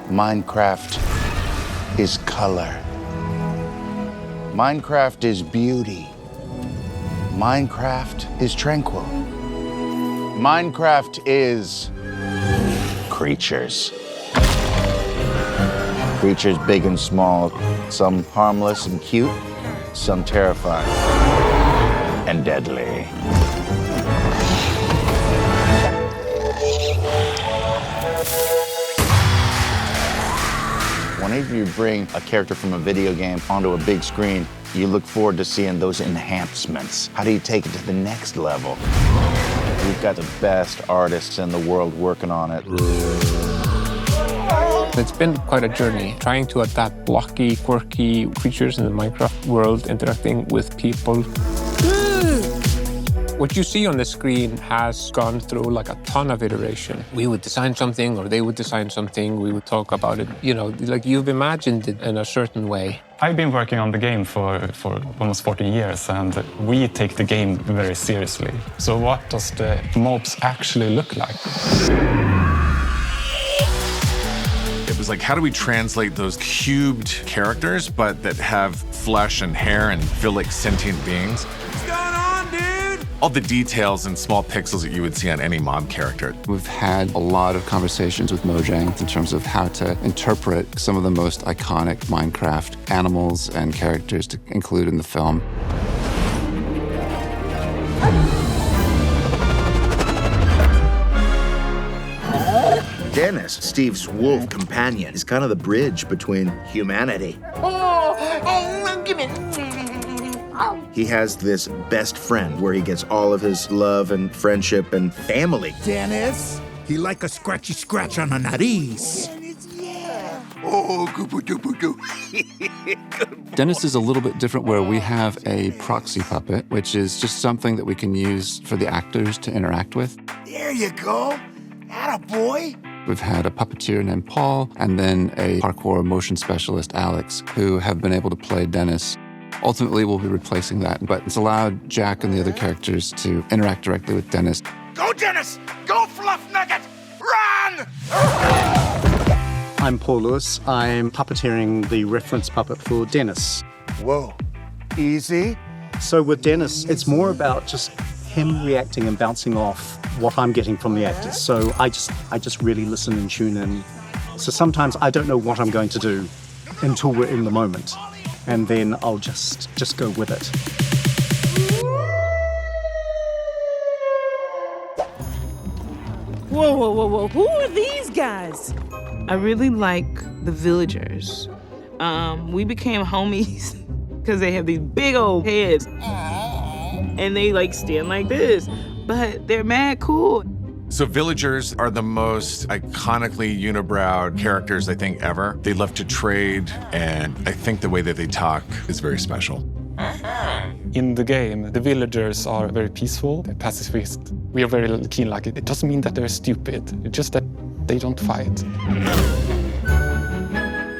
Minecraft is color. Minecraft is beauty. Minecraft is tranquil. Minecraft is creatures. Creatures big and small, some harmless and cute, some terrifying and deadly. Whenever you bring a character from a video game onto a big screen, you look forward to seeing those enhancements. How do you take it to the next level? We've got the best artists in the world working on it. It's been quite a journey, trying to adapt blocky, quirky creatures in the Minecraft world, interacting with people. What you see on the screen has gone through like a ton of iteration. We would design something or they would design something. We would talk about it, you know, like you've imagined it in a certain way. I've been working on the game for almost 14 years, and we take the game very seriously. So what does the mobs actually look like? It was like, how do we translate those cubed characters, but that have flesh and hair and feel like sentient beings? What's going on, dude? All the details and small pixels that you would see on any mob character. We've had a lot of conversations with Mojang in terms of how to interpret some of the most iconic Minecraft animals and characters to include in the film. Dennis, Steve's wolf companion, is kind of the bridge between humanity. He has this best friend where he gets all of his love and friendship and family. Dennis, he like a scratchy scratch on the nariz. Oh, gooba-dooba-doo. Dennis is a little bit different where we have a proxy puppet, which is just something that we can use for the actors to interact with. There you go. Attaboy. We've had a puppeteer named Paul, and then a parkour motion specialist, Alex, who have been able to play Dennis. Ultimately, we'll be replacing that, but it's allowed Jack and the other characters to interact directly with Dennis. Go, Dennis! Go, Fluff Nugget! Run! I'm Paul Lewis. I'm puppeteering the reference puppet for Dennis. Whoa. Easy. So with Dennis, it's more about just him reacting and bouncing off what I'm getting from the actors. So I just really listen and tune in. So sometimes I don't know what I'm going to do until we're in the moment. And then I'll just go with it. Whoa, whoa, whoa, whoa. Who are these guys? I really like the villagers. We became homies because they have these big old heads. And they like stand like this, but they're mad cool. So villagers are the most iconically unibrowed characters I think ever. They love to trade, and I think the way that they talk is very special. In the game, the villagers are very peaceful, they're pacifist. We are very keen like it. It doesn't mean that they're stupid, it's just that they don't fight.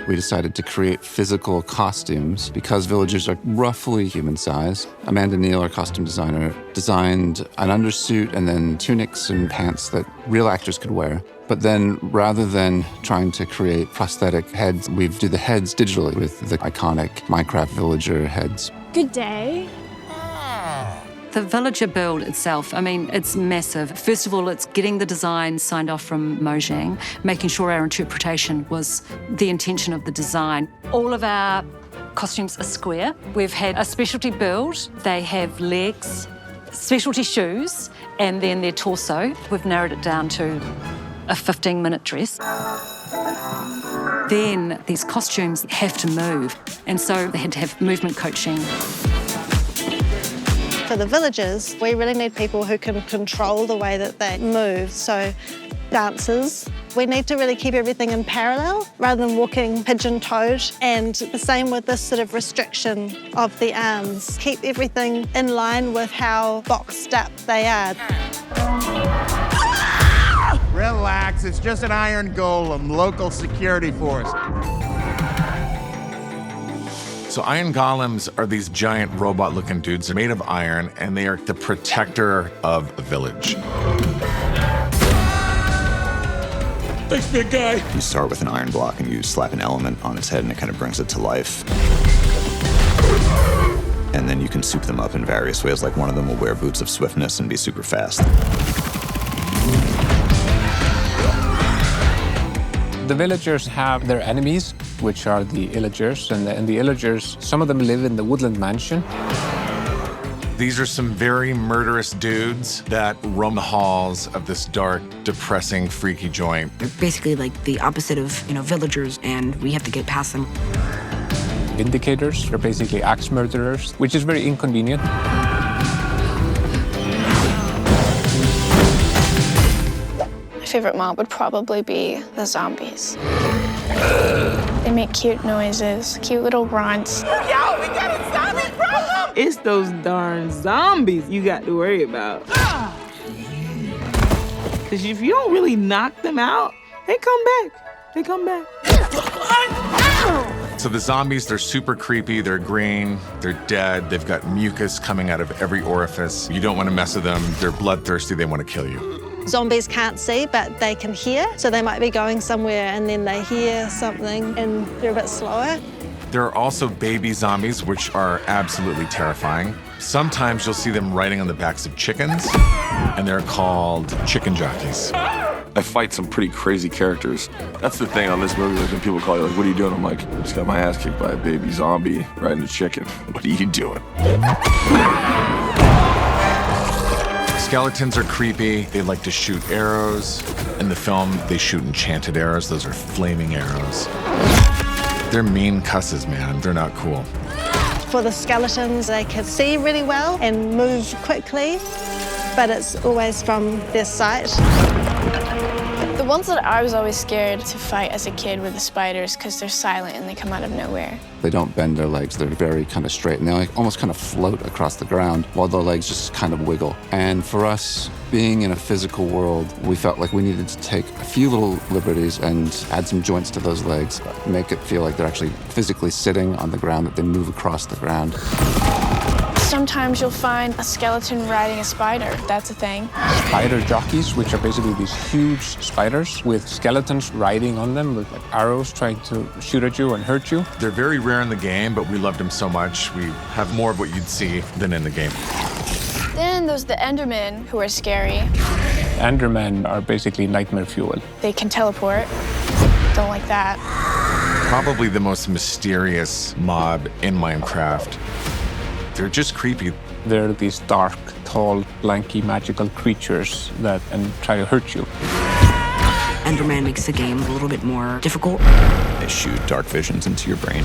We decided to create physical costumes because villagers are roughly human size. Amanda Neal, our costume designer, designed an undersuit and then tunics and pants that real actors could wear. But then rather than trying to create prosthetic heads, we do the heads digitally with the iconic Minecraft villager heads. Good day. The villager build itself, I mean, it's massive. First of all, it's getting the design signed off from Mojang, making sure our interpretation was the intention of the design. All of our costumes are square. We've had a specialty build. They have legs, specialty shoes, and then their torso. We've narrowed it down to a 15-minute dress. Then these costumes have to move, and so they had to have movement coaching. For the villagers, we really need people who can control the way that they move. So dancers, we need to really keep everything in parallel rather than walking pigeon-toed. And the same with this sort of restriction of the arms. Keep everything in line with how boxed up they are. Relax, it's just an iron golem, local security force. So iron golems are these giant robot-looking dudes. They're made of iron, and they are the protector of a village. Thanks, big guy. You start with an iron block and you slap an element on its head and it kind of brings it to life. And then you can soup them up in various ways, like one of them will wear boots of swiftness and be super fast. The villagers have their enemies, which are the illagers, and the illagers, some of them live in the Woodland Mansion. These are some very murderous dudes that roam the halls of this dark, depressing, freaky joint. They're basically like the opposite of, villagers, and we have to get past them. Vindicators are basically axe murderers, which is very inconvenient. My favorite mob would probably be the zombies. They make cute noises, cute little grunts. Yo, we got a zombie problem! It's those darn zombies you got to worry about. Because if you don't really knock them out, they come back. They come back. So the zombies, they're super creepy, they're green, they're dead, they've got mucus coming out of every orifice. You don't want to mess with them, they're bloodthirsty, they want to kill you. Zombies can't see, but they can hear. So they might be going somewhere and then they hear something and they're a bit slower. There are also baby zombies, which are absolutely terrifying. Sometimes you'll see them riding on the backs of chickens, and they're called chicken jockeys. I fight some pretty crazy characters. That's the thing on this movie, like when people call you, like, what are you doing? I'm like, I just got my ass kicked by a baby zombie riding a chicken. What are you doing? Skeletons are creepy. They like to shoot arrows. In the film, they shoot enchanted arrows. Those are flaming arrows. They're mean cusses, man. They're not cool. For the skeletons, they can see really well and move quickly, but it's always from their sight. The ones that I was always scared to fight as a kid were the spiders because they're silent and they come out of nowhere. They don't bend their legs. They're very kind of straight, and they almost kind of float across the ground while their legs just kind of wiggle. And for us, being in a physical world, we felt like we needed to take a few little liberties and add some joints to those legs, make it feel like they're actually physically sitting on the ground, that they move across the ground. Sometimes you'll find a skeleton riding a spider. That's a thing. Spider jockeys, which are basically these huge spiders with skeletons riding on them with like arrows trying to shoot at you and hurt you. They're very rare in the game, but we loved them so much. We have more of what you'd see than in the game. Then there's the Endermen, who are scary. Endermen are basically nightmare fuel. They can teleport. Don't like that. Probably the most mysterious mob in Minecraft. They're just creepy. They're these dark, tall, lanky, magical creatures that try to hurt you. Enderman makes the game a little bit more difficult. They shoot dark visions into your brain.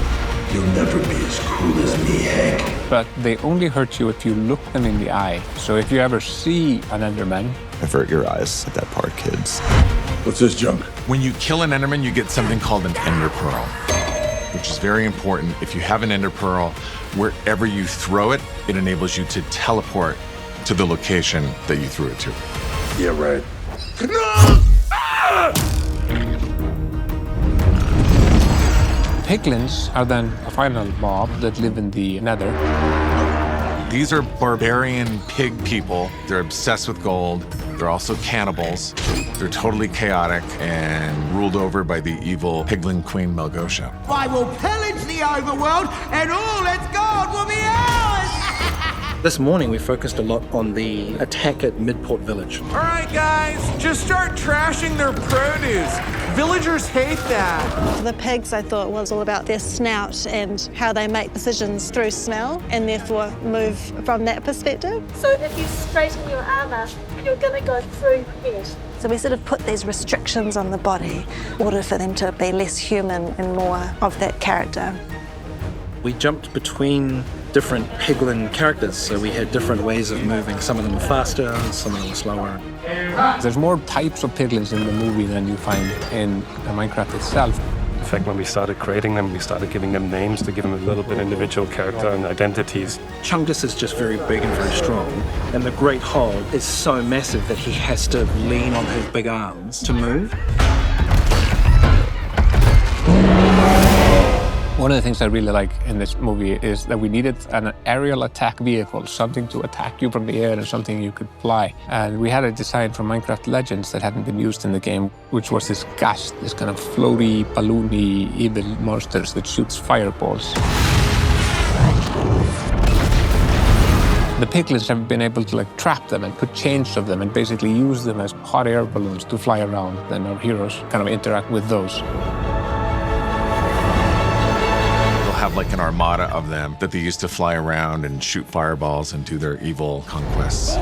You'll never be as cool as me, Hank. But they only hurt you if you look them in the eye. So if you ever see an Enderman, Avert your eyes at that part, kids. What's this junk? When you kill an Enderman, you get something called an Ender Pearl, which is very important. If you have an Ender Pearl, wherever you throw it, it enables you to teleport to the location that you threw it to. Yeah, right. Piglins are then a final mob that live in the Nether. These are barbarian pig people. They're obsessed with gold. They're also cannibals. They're totally chaotic and ruled over by the evil piglin queen Malgosia. I will pillage the overworld, and all its gold will be ours! This morning we focused a lot on the attack at Midport Village. All right, guys, just start trashing their produce. Villagers hate that. For the pigs, I thought was all about their snout and how they make decisions through smell and therefore move from that perspective. So if you straighten your armor, you're gonna go through it. So we sort of put these restrictions on the body in order for them to be less human and more of that character. We jumped between different piglin characters, so we had different ways of moving. Some of them were faster, some of them were slower. There's more types of piglins in the movie than you find in Minecraft itself. In fact, when we started creating them, we started giving them names to give them a little bit individual character and identities. Chungus is just very big and very strong, and the Great Hog is so massive that he has to lean on his big arms to move. One One of the things I really like in this movie is that we needed an aerial attack vehicle, something to attack you from the air and something you could fly. And we had a design from Minecraft Legends that hadn't been used in the game, which was this Ghast, this kind of floaty, balloony, evil monsters that shoots fireballs. The piglins have been able to trap them and put chains of them and basically use them as hot air balloons to fly around, and our heroes kind of interact with those. Have like an armada of them that they used to fly around and shoot fireballs and do their evil conquests.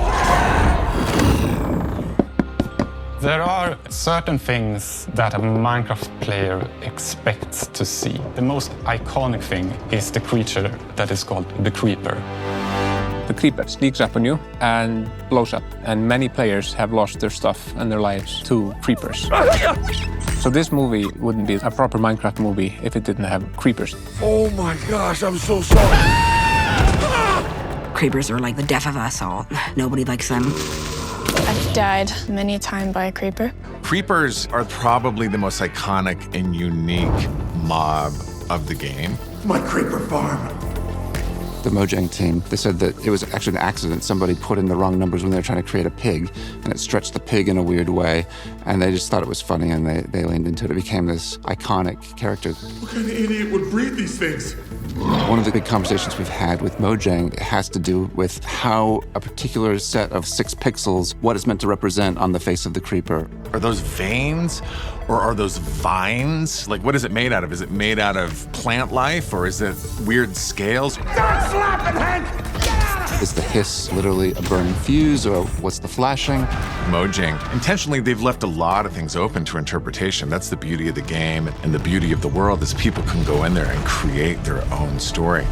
There are certain things that a Minecraft player expects to see. The most iconic thing is the creature that is called the Creeper. The Creeper sneaks up on you and blows up, and many players have lost their stuff and their lives to creepers. So this movie wouldn't be a proper Minecraft movie if it didn't have creepers. Oh my gosh, I'm so sorry. Creepers are like the death of us all. Nobody likes them. I've died many a time by a creeper. Creepers are probably the most iconic and unique mob of the game. My creeper farm. The Mojang team, they said that it was actually an accident. Somebody put in the wrong numbers when they were trying to create a pig, and it stretched the pig in a weird way, and they just thought it was funny, and they leaned into it. It became this iconic character. What kind of idiot would breed these things? One of the big conversations we've had with Mojang has to do with how a particular set of 6 pixels, what it's meant to represent on the face of the creeper. Are those veins or are those vines? Like, what is it made out of? Is it made out of plant life or is it weird scales? Start slapping, Hank! Is the hiss literally a burning fuse, or what's the flashing? Mojang, intentionally, they've left a lot of things open to interpretation. That's the beauty of the game and the beauty of the world is people can go in there and create their own story.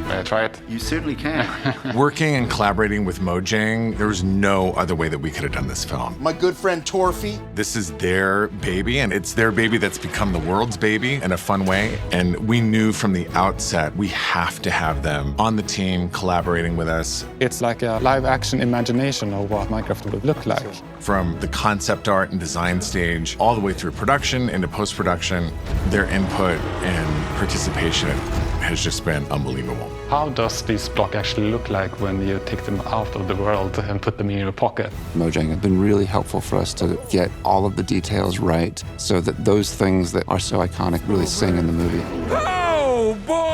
May I try it? You certainly can. Working and collaborating with Mojang, there was no other way that we could have done this film. My good friend Torfy. This is their baby, and it's their baby that's become the world's baby in a fun way. And we knew from the outset, we have to have them on the team collaborating with us. It's like a live-action imagination of what Minecraft would look like. From the concept art and design stage, all the way through production into post-production, their input and participation has just been unbelievable. How does this block actually look like when you take them out of the world and put them in your pocket? Mojang have been really helpful for us to get all of the details right so that those things that are so iconic really sing in the movie. Oh, boy!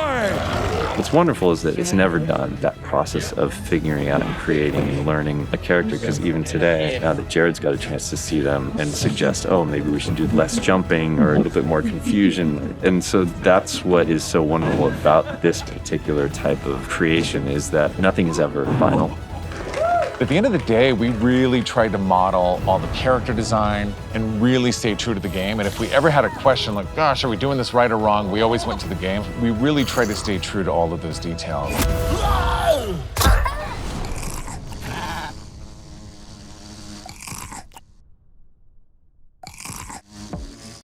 What's wonderful is that it's never done, that process of figuring out and creating and learning a character, because even today, now that Jared's got a chance to see them and suggest, oh, maybe we should do less jumping or a little bit more confusion. And so that's what is so wonderful about this particular type of creation, is that nothing is ever final. At the end of the day, we really tried to model all the character design and really stay true to the game. And if we ever had a question like, gosh, are we doing this right or wrong? We always went to the game. We really tried to stay true to all of those details.